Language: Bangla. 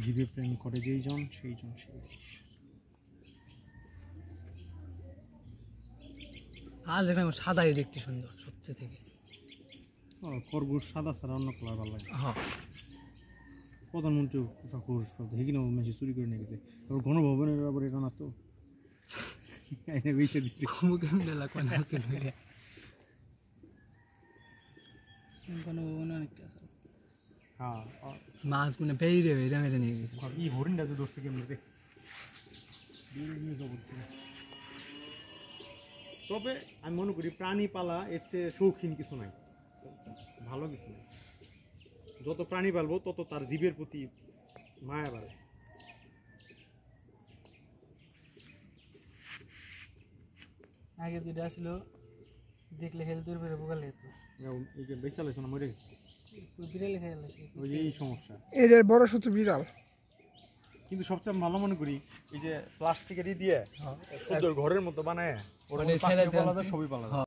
জীবে প্রেম করে যেই জন সেই জন সেই। আজ এখানে সাদাই দেখতে সুন্দর সবচেয়ে থেকে। খরগোশ সাদা ছাড়া অন্য কালার ভালো লাগে। হ্যাঁ প্রধানমন্ত্রী খরগোশ হেকিনা মেশি চুরি করে নিয়ে গেছে। তারপর গণভবনের আবার এটা না তো বেঁচে দিচ্ছে। হ্যাঁ মাছ মানে বেরিয়ে বেরিয়ে মেরে নিয়ে গেছে। এই হরিণটা যে দোষে কেমন রে তবে আমি মনে করি প্রাণী পালা এর চেয়ে শৌখিন কিছু নাই, ভালো কিছু নাই। যত প্রাণী পালবো তত তার জীবের প্রতি মায়া বাড়ে। আগে যেটা ছিল দেখলে হেলথ দূর করে বোকা লেগে এই যে বেচাল হয়েছে না মরে গেছে, বিড়ালে খেয়ে গেছে। ওই যে এই সমস্যা। এর বড় সূত্র বিড়াল। কিন্তু সবচেয়ে ভালো মনে করি এই যে প্লাস্টিকেরই দিয়ে সুন্দর ঘরের মতো বানায় ওরা ছেড়ে সবই পালা যায়।